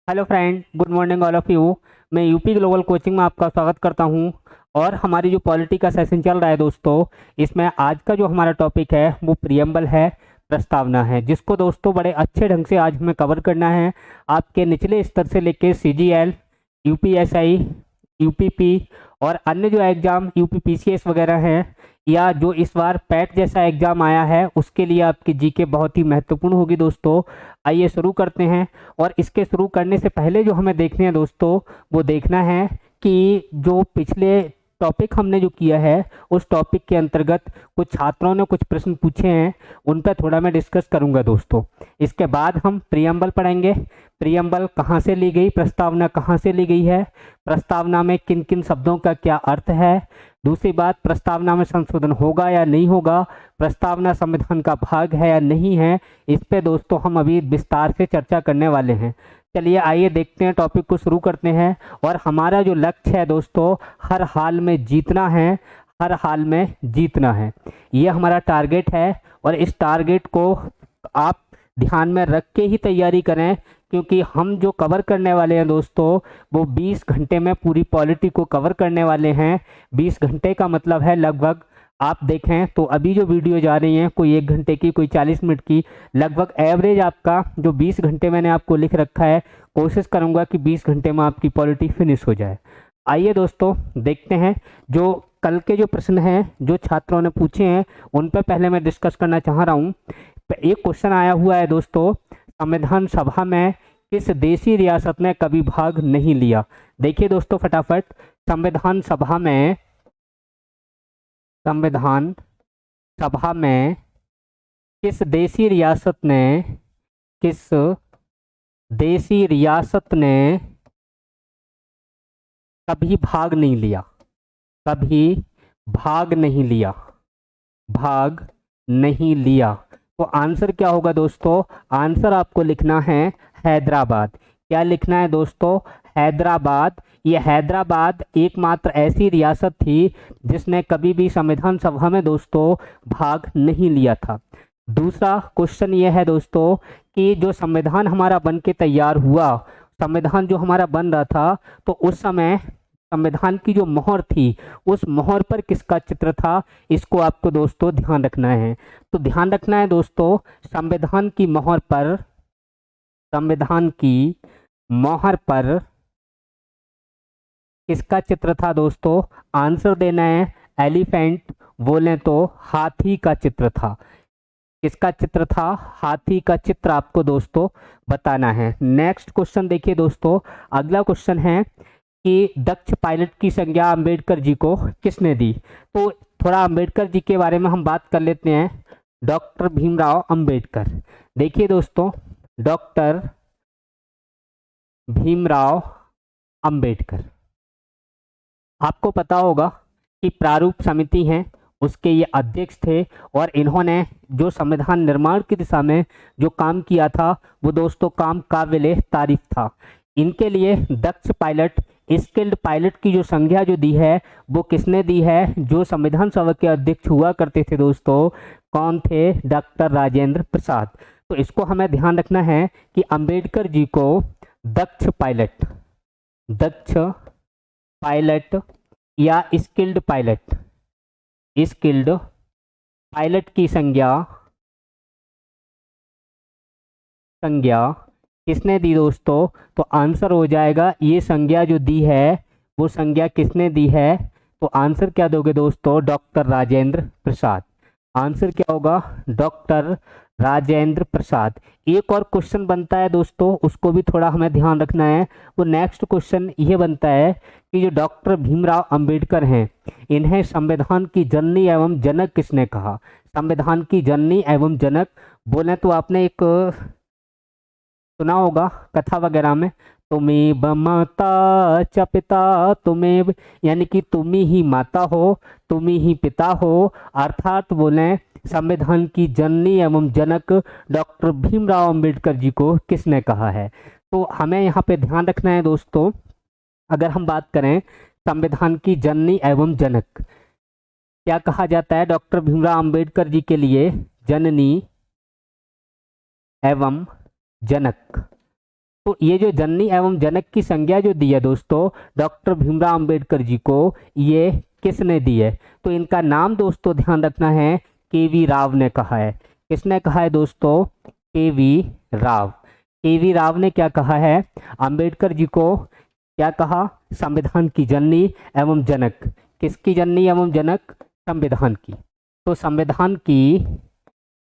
Hello friend, good morning all of you. मैं UP global coaching में आपका स्वागत करता हूं। और हमारी जो पॉलिटी का सेशन चल रहा है दोस्तों, इसमें आज का जो हमारा टॉपिक है वो प्रियम्बल है, प्रस्तावना है, जिसको दोस्तों बड़े अच्छे ढंग से आज हमें कवर करना है। आपके निचले स्तर से लेके सीजीएल, यूपीएसआई, यूपीपी और अन्य जो एग्ज़ाम यूपीपीसीएस वगैरह हैं, या जो इस बार पैट जैसा एग्ज़ाम आया है, उसके लिए आपकी जीके बहुत ही महत्वपूर्ण होगी दोस्तों। आइए शुरू करते हैं। और इसके शुरू करने से पहले जो हमें देखने हैं दोस्तों, वो देखना है कि जो पिछले टॉपिक हमने जो किया है, उस टॉपिक के अंतर्गत कुछ छात्रों ने कुछ प्रश्न पूछे हैं, उन पर थोड़ा मैं डिस्कस करूंगा दोस्तों। इसके बाद हम प्रियम्बल पढ़ेंगे। प्रियम्बल कहाँ से ली गई, प्रस्तावना कहाँ से ली गई है, प्रस्तावना में किन किन शब्दों का क्या अर्थ है। दूसरी बात, प्रस्तावना में संशोधन होगा या नहीं होगा, प्रस्तावना संविधान का भाग है या नहीं है, इस पे दोस्तों हम अभी विस्तार से चर्चा करने वाले हैं। चलिए आइए देखते हैं, टॉपिक को शुरू करते हैं। और हमारा जो लक्ष्य है दोस्तों, हर हाल में जीतना है, हर हाल में जीतना है, ये हमारा टारगेट है। और इस टारगेट को आप ध्यान में रख के ही तैयारी करें, क्योंकि हम जो कवर करने वाले हैं दोस्तों, वो 20 घंटे में पूरी पॉलिटी को कवर करने वाले हैं। 20 घंटे का मतलब है लगभग, आप देखें तो अभी जो वीडियो जा रही हैं, कोई 1 घंटे की, कोई 40 मिनट की, लगभग एवरेज आपका जो 20 घंटे मैंने आपको लिख रखा है, कोशिश करूंगा कि 20 घंटे में आपकी पॉलिटी फिनिश हो जाए। आइए दोस्तों देखते हैं, जो कल के जो प्रश्न हैं जो छात्रों ने पूछे हैं, उन पर पहले मैं डिस्कस करना चाह रहा हूँ। एक क्वेश्चन आया हुआ है दोस्तों, संविधान सभा में किस देशी रियासत ने कभी भाग नहीं लिया। देखिए दोस्तों फटाफट, संविधान सभा में, संविधान सभा में किस देशी रियासत ने, किस देशी रियासत ने कभी भाग नहीं लिया, कभी भाग नहीं लिया, भाग नहीं लिया। तो आंसर क्या होगा दोस्तों, आंसर आपको लिखना है हैदराबाद। क्या लिखना है दोस्तों, हैदराबाद। ये हैदराबाद एकमात्र ऐसी रियासत थी जिसने कभी भी संविधान सभा में दोस्तों भाग नहीं लिया था। दूसरा क्वेश्चन ये है दोस्तों कि जो संविधान हमारा बन के तैयार हुआ, संविधान जो हमारा बन रहा था, तो उस समय संविधान की जो मोहर थी, उस मोहर पर किसका चित्र था, इसको आपको दोस्तों ध्यान रखना है। तो ध्यान रखना है दोस्तों, संविधान की मोहर पर, संविधान की मोहर पर किसका चित्र था दोस्तों, आंसर देना है एलिफेंट, बोले तो हाथी का चित्र था। किसका चित्र था, हाथी का चित्र आपको दोस्तों बताना है। नेक्स्ट क्वेश्चन देखिए दोस्तों, अगला क्वेश्चन है कि दक्ष पायलट की संज्ञा अंबेडकर जी को किसने दी। तो थोड़ा अंबेडकर जी के बारे में हम बात कर लेते हैं। डॉक्टर भीमराव अंबेडकर। देखिए दोस्तों, डॉक्टर भीमराव अंबेडकर, आपको पता होगा कि प्रारूप समिति है, उसके ये अध्यक्ष थे। और इन्होंने जो संविधान निर्माण की दिशा में जो काम किया था, वो दोस्तों काम काबिले तारीफ था। इनके लिए दक्ष पायलट, स्किल्ड पायलट की जो संज्ञा जो दी है, वो किसने दी है, जो संविधान सभा के अध्यक्ष हुआ करते थे दोस्तों, कौन थे, डॉक्टर राजेंद्र प्रसाद। तो इसको हमें ध्यान रखना है कि अंबेडकर जी को दक्ष पायलट, दक्ष पायलट या स्किल्ड पायलट, स्किल्ड पायलट की संज्ञा, संज्ञा किसने दी दोस्तों। तो आंसर हो जाएगा, ये संज्ञा जो दी है, वो संज्ञा किसने दी है। तो आंसर क्या दोगे दोस्तों, डॉक्टर राजेंद्र प्रसाद। आंसर क्या होगा, डॉक्टर राजेंद्र प्रसाद। एक और क्वेश्चन बनता है दोस्तों, उसको भी थोड़ा हमें ध्यान रखना है। वो नेक्स्ट क्वेश्चन ये बनता है कि जो डॉक्टर भीमराव अंबेडकर हैं, इन्हें संविधान की जननी एवं जनक किसने कहा। संविधान की जननी एवं जनक बोले तो आपने एक सुना होगा कथा वगैरह में, तुम्हें ब माता च पिता तुम्हें, यानी कि तुम ही माता हो, तुम ही पिता हो। अर्थात बोले संविधान की जननी एवं जनक डॉक्टर भीमराव अंबेडकर जी को किसने कहा है। तो हमें यहाँ पे ध्यान रखना है दोस्तों, अगर हम बात करें संविधान की जननी एवं जनक, क्या कहा जाता है डॉक्टर भीमराव अंबेडकर जी के लिए, जननी एवं जनक। तो ये जो जननी एवं जनक की संज्ञा जो दी है दोस्तों डॉक्टर भीमराव अंबेडकर जी को, ये किसने दी है? तो इनका नाम दोस्तों ध्यान रखना है, केवी राव ने कहा है। किसने कहा है दोस्तों? केवी राव। केवी राव ने क्या कहा है? अंबेडकर जी को क्या कहा? संविधान की जननी एवं जनक। किसकी जननी एवं जनक? संविधान की। तो संविधान की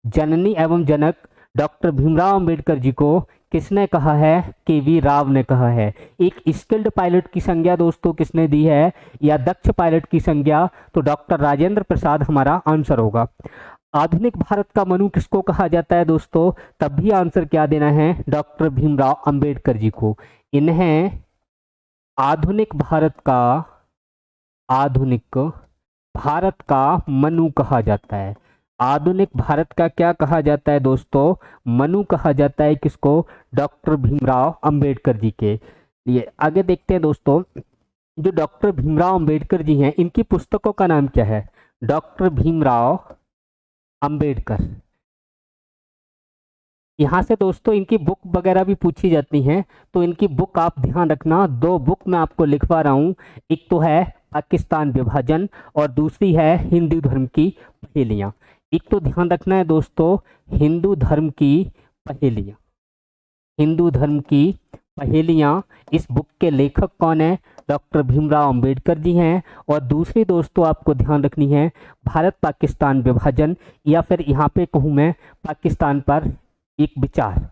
जननी एवं जनक डॉक्टर भीमराव अंबेडकर जी को किसने कहा है? केवी राव ने कहा है। एक स्किल्ड पायलट की संज्ञा दोस्तों किसने दी है, या दक्ष पायलट की संज्ञा? तो डॉक्टर राजेंद्र प्रसाद हमारा आंसर होगा। आधुनिक भारत का मनु किसको कहा जाता है दोस्तों? तब भी आंसर क्या देना है? डॉक्टर भीमराव अंबेडकर जी को। इन्हें आधुनिक भारत का मनु कहा जाता है। आधुनिक भारत का क्या कहा जाता है दोस्तों? मनु कहा जाता है। किसको? डॉक्टर भीमराव अंबेडकर जी के लिए। आगे देखते हैं दोस्तों, जो डॉक्टर भीमराव अंबेडकर जी हैं, इनकी पुस्तकों का नाम क्या है? डॉक्टर भीमराव अंबेडकर। यहाँ से दोस्तों इनकी बुक वगैरह भी पूछी जाती हैं, तो इनकी बुक आप ध्यान रखना। दो बुक मैं आपको लिखवा रहा हूँ, एक तो है पाकिस्तान विभाजन और दूसरी है हिंदू धर्म की पहेलियाँ। एक तो ध्यान रखना है दोस्तों, हिंदू धर्म की पहेलियाँ। हिंदू धर्म की पहेलियाँ, इस बुक के लेखक कौन है? डॉक्टर भीमराव अंबेडकर जी हैं। और दूसरी दोस्तों आपको ध्यान रखनी है, भारत पाकिस्तान विभाजन, या फिर यहाँ पे कहूँ मैं पाकिस्तान पर एक विचार,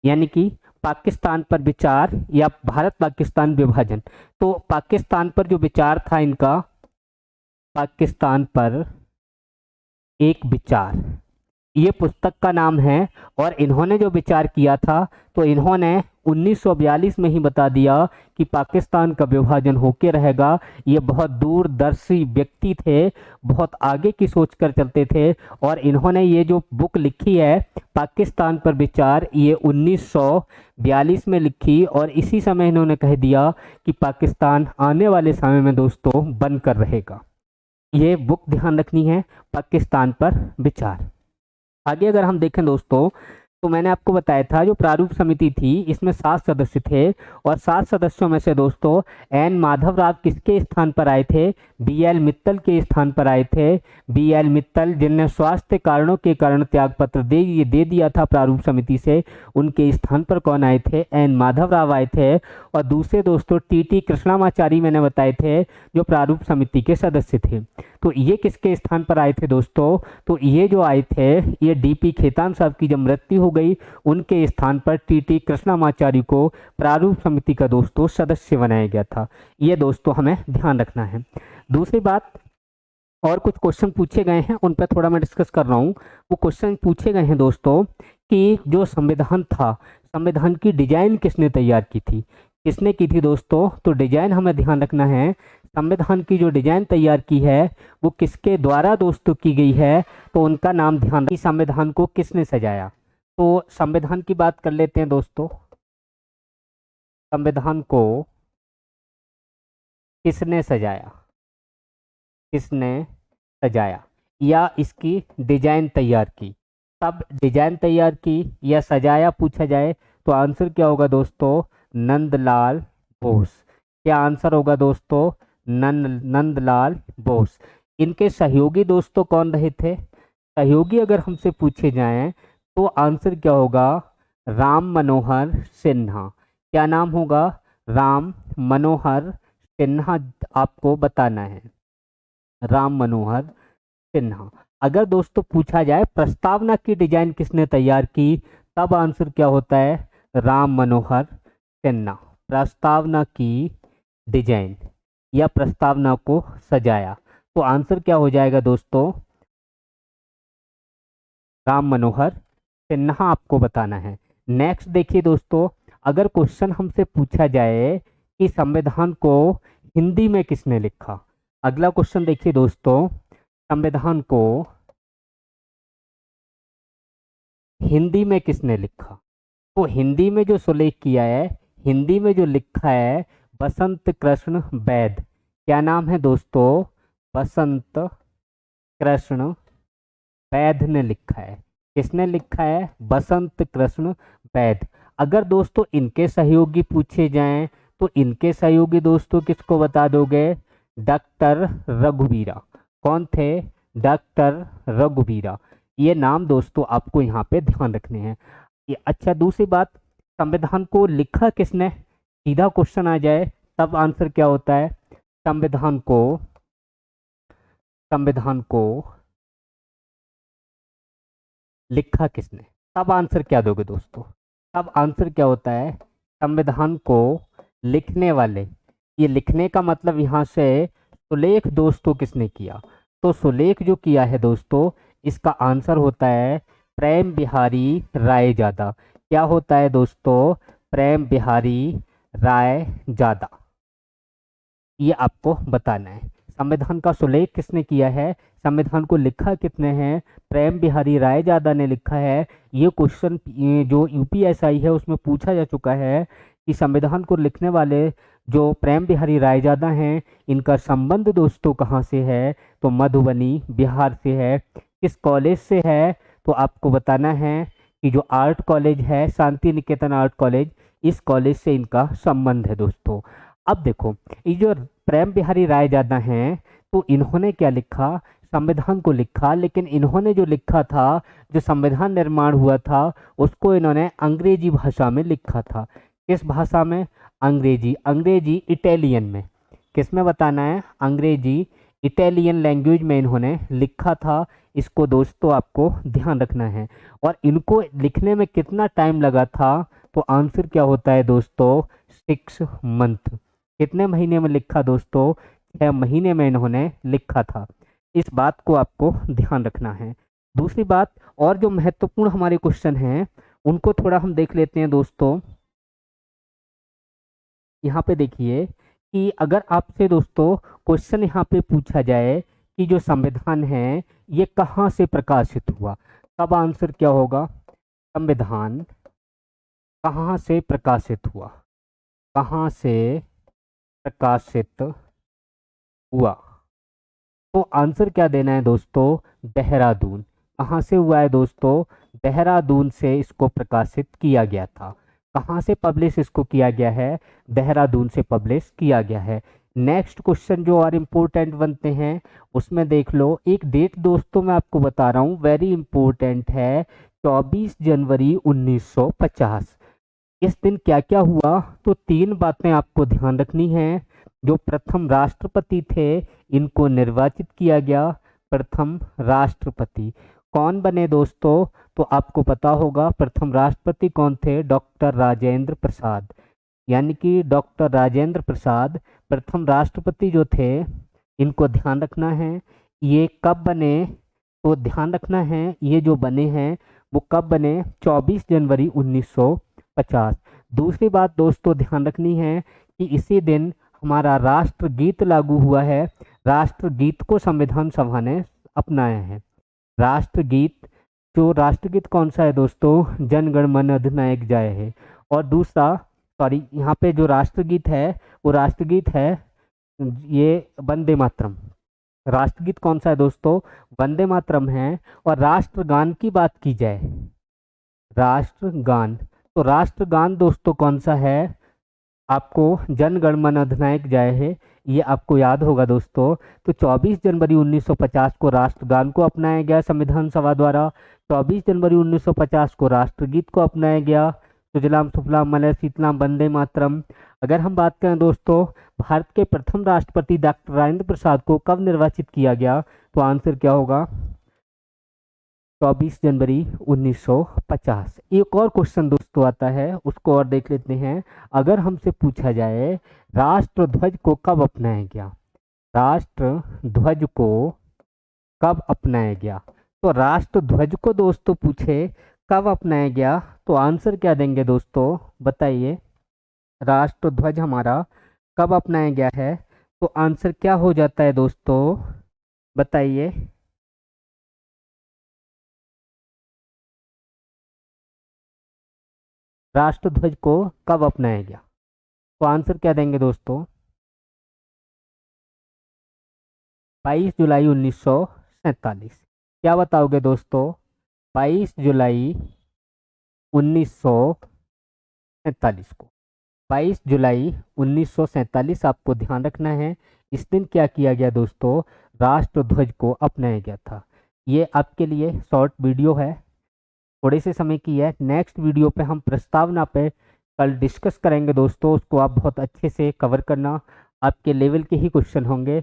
यानी कि पाकिस्तान पर विचार या भारत पाकिस्तान विभाजन। तो पाकिस्तान पर जो विचार था इनका, पाकिस्तान पर एक विचार, ये पुस्तक का नाम है। और इन्होंने जो विचार किया था, तो इन्होंने 1942 में ही बता दिया कि पाकिस्तान का विभाजन होके रहेगा। ये बहुत दूरदर्शी व्यक्ति थे, बहुत आगे की सोच कर चलते थे। और इन्होंने ये जो बुक लिखी है पाकिस्तान पर विचार, ये 1942 में लिखी। और इसी समय इन्होंने कह दिया कि पाकिस्तान आने वाले समय में दोस्तों बनकर रहेगा। ये बुक ध्यान रखनी है, पाकिस्तान पर विचार। आगे अगर हम देखें दोस्तों, तो मैंने आपको बताया था जो प्रारूप समिति थी इसमें 7 सदस्य थे। और 7 सदस्यों में से दोस्तों एन माधव राव किसके स्थान पर आए थे? बीएल मित्तल के स्थान पर आए थे। बीएल मित्तल, जिनने स्वास्थ्य कारणों के कारण त्यागपत्र दे दिया था प्रारूप समिति से, उनके स्थान पर कौन आए थे? एन माधव राव आए थे। और दूसरे दोस्तों टीटी कृष्णामाचारी मैंने बताए थे, जो प्रारूप समिति के सदस्य थे। तो ये किसके स्थान पर आए थे दोस्तों? तो ये जो आए थे, ये डीपी खेतान साहब की जब मृत्यु हो गई, उनके स्थान पर टीटी कृष्णामाचारी को प्रारूप समिति का दोस्तों सदस्य बनाया गया था। ये दोस्तों हमें ध्यान रखना है। दूसरी बात, और कुछ क्वेश्चन पूछे गए हैं, उन पर थोड़ा मैं डिस्कस कर रहा हूँ। वो क्वेश्चन पूछे गए हैं दोस्तों कि जो संविधान था, संविधान की डिजाइन किसने तैयार की थी? किसने की थी दोस्तों? तो डिजाइन हमें ध्यान रखना है, संविधान की जो डिजाइन तैयार की है वो किसके द्वारा दोस्तों की गई है? तो उनका नाम ध्यान रखिए। संविधान को किसने सजाया? तो संविधान की बात कर लेते हैं दोस्तों। संविधान को किसने सजाया? किसने सजाया या इसकी डिजाइन तैयार की? तब डिजाइन तैयार की या सजाया पूछा जाए तो आंसर क्या होगा दोस्तों? नंदलाल बोस। क्या आंसर होगा दोस्तों? नंदलाल बोस। इनके सहयोगी दोस्तों कौन रहे थे? सहयोगी अगर हमसे पूछे जाएं तो आंसर क्या होगा? राम मनोहर सिन्हा। क्या नाम होगा? राम मनोहर सिन्हा आपको बताना है, राम मनोहर सिन्हा। अगर दोस्तों पूछा जाए प्रस्तावना की डिजाइन किसने तैयार की, तब आंसर क्या होता है? राम मनोहर सिन्हा। प्रस्तावना की डिजाइन या प्रस्तावना को सजाया, तो आंसर क्या हो जाएगा दोस्तों? राम मनोहर सिन्हा आपको बताना है। नेक्स्ट देखिए दोस्तों, अगर क्वेश्चन हमसे पूछा जाए कि संविधान को हिंदी में किसने लिखा, अगला क्वेश्चन देखिए दोस्तों, संविधान को हिंदी में किसने लिखा? तो हिंदी में जो सुलेख किया है, हिंदी में जो लिखा है, बसंत कृष्ण वैद। क्या नाम है दोस्तों? बसंत कृष्ण वैद ने लिखा है। किसने लिखा है? बसंत कृष्ण वैद। अगर दोस्तों इनके सहयोगी पूछे जाएं तो इनके सहयोगी दोस्तों किसको बता दोगे? डॉक्टर रघुवीरा। कौन थे? डॉक्टर रघुवीरा। ये नाम दोस्तों आपको यहाँ पे ध्यान रखने हैं। ये अच्छा, दूसरी बात, संविधान को लिखा किसने? सीधा क्वेश्चन आ जाए तब आंसर क्या होता है? संविधान को संविधान को लिखा किसने? तब आंसर क्या दोगे दोस्तों? तब आंसर क्या होता है? संविधान को लिखने वाले। ये लिखने का मतलब यहाँ से सुलेख दोस्तों किसने किया? तो सुलेख जो किया है दोस्तों, इसका आंसर होता है प्रेम बिहारी रायजादा। क्या होता है दोस्तों? प्रेम बिहारी रायजादा। ये आपको बताना है। संविधान का सुलेख किसने किया है? संविधान को लिखा कितने हैं? प्रेम बिहारी रायजादा ने लिखा है। ये क्वेश्चन जो यूपीएसआई है उसमें पूछा जा चुका है कि संविधान को लिखने वाले जो प्रेम बिहारी रायजादा हैं, इनका संबंध दोस्तों कहाँ से है? तो मधुबनी, बिहार से है। किस कॉलेज से है? तो आपको बताना है कि जो आर्ट कॉलेज है, शांति निकेतन आर्ट कॉलेज, इस कॉलेज से इनका संबंध है दोस्तों। अब देखो, ये जो प्रेम बिहारी रायजादा हैं, तो इन्होंने क्या लिखा? संविधान को लिखा, लेकिन इन्होंने जो लिखा था, जो संविधान निर्माण हुआ था, उसको इन्होंने अंग्रेजी भाषा में लिखा था। किस भाषा में? अंग्रेजी। अंग्रेजी इटालियन में। किस में बताना है? अंग्रेजी इटालियन लैंग्वेज में इन्होंने लिखा था। इसको दोस्तों आपको ध्यान रखना है। और इनको लिखने में कितना टाइम लगा था? तो आंसर क्या होता है दोस्तों? 6 मंथ। कितने महीने में लिखा दोस्तों? 6 महीने में इन्होंने लिखा था। इस बात को आपको ध्यान रखना है। दूसरी बात, और जो महत्वपूर्ण हमारे क्वेश्चन हैं उनको थोड़ा हम देख लेते हैं दोस्तों। यहाँ पे देखिए कि अगर आपसे दोस्तों क्वेश्चन यहाँ पे पूछा जाए कि जो संविधान है ये कहाँ से प्रकाशित हुआ, तब आंसर क्या होगा? संविधान कहाँ से प्रकाशित हुआ? कहाँ से प्रकाशित हुआ? तो आंसर क्या देना है दोस्तों? देहरादून। कहाँ से हुआ है दोस्तों? देहरादून से इसको प्रकाशित किया गया था। कहाँ से पब्लिश इसको किया गया है? देहरादून से पब्लिश किया गया है। नेक्स्ट क्वेश्चन जो और इम्पोर्टेंट बनते हैं उसमें देख लो, एक डेट दोस्तों मैं आपको बता रहा हूँ, वेरी इंपॉर्टेंट है, 24 जनवरी 1950। इस दिन क्या क्या हुआ? तो 3 बातें आपको ध्यान रखनी है। जो प्रथम राष्ट्रपति थे, इनको निर्वाचित किया गया। प्रथम राष्ट्रपति कौन बने दोस्तों? तो आपको पता होगा प्रथम राष्ट्रपति कौन थे? डॉक्टर राजेंद्र प्रसाद। यानी कि डॉक्टर राजेंद्र प्रसाद प्रथम राष्ट्रपति जो थे, इनको ध्यान रखना है। ये कब बने? तो ध्यान रखना है ये जो बने हैं वो कब बने? 24 जनवरी 1950। दूसरी बात दोस्तों ध्यान रखनी है कि इसी दिन हमारा राष्ट्रगीत लागू हुआ है। राष्ट्रगीत को संविधान सभा ने अपनाया है। राष्ट्रगीत, जो राष्ट्रगीत कौन सा है दोस्तों? जन गण मन अधिनायक जय है। और दूसरा, सॉरी, यहाँ पे जो राष्ट्रगीत है वो राष्ट्रगीत है ये वंदे मातरम। राष्ट्रगीत कौन सा है दोस्तों? वंदे मातरम है। और राष्ट्रगान की बात की जाए, राष्ट्रगान, तो राष्ट्रगान दोस्तों कौन सा है? आपको जन गण मन अधिनायक जय है, ये आपको याद होगा दोस्तों। तो 24 जनवरी 1950 को राष्ट्रगान को अपनाया गया संविधान सभा द्वारा। 24 जनवरी 1950 को राष्ट्रगीत को अपनाया गया। सुजलाम सुफलाम मलय शीतलाम वंदे मातरम। अगर हम बात करें दोस्तों भारत के प्रथम राष्ट्रपति डॉक्टर राजेंद्र प्रसाद को कब निर्वाचित किया गया, तो आंसर क्या होगा? 24 जनवरी 1950। एक और क्वेश्चन दोस्तों आता है, उसको और देख लेते हैं। अगर हमसे पूछा जाए राष्ट्रध्वज को कब अपनाया गया, राष्ट्रध्वज को कब अपनाया गया, तो राष्ट्रध्वज को दोस्तों पूछे कब अपनाया गया, तो आंसर क्या देंगे दोस्तों? बताइए, राष्ट्रध्वज हमारा कब अपनाया गया है, तो आंसर क्या हो जाता है दोस्तों? बताइए। राष्ट्रध्वज को कब अपनाया गया, तो आंसर क्या देंगे दोस्तों? 22 जुलाई 1947। क्या बताओगे दोस्तों? 22 जुलाई 1947। 1947 को। 22 जुलाई 1947 आपको ध्यान रखना है। इस दिन क्या किया गया दोस्तों, राष्ट्रध्वज को अपनाया गया था। ये आपके लिए शॉर्ट वीडियो है, थोड़े से समय की है। नेक्स्ट वीडियो पे हम प्रस्तावना पे कल डिस्कस करेंगे दोस्तों, उसको आप बहुत अच्छे से कवर करना, आपके लेवल के ही क्वेश्चन होंगे।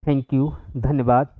थैंक यू, धन्यवाद।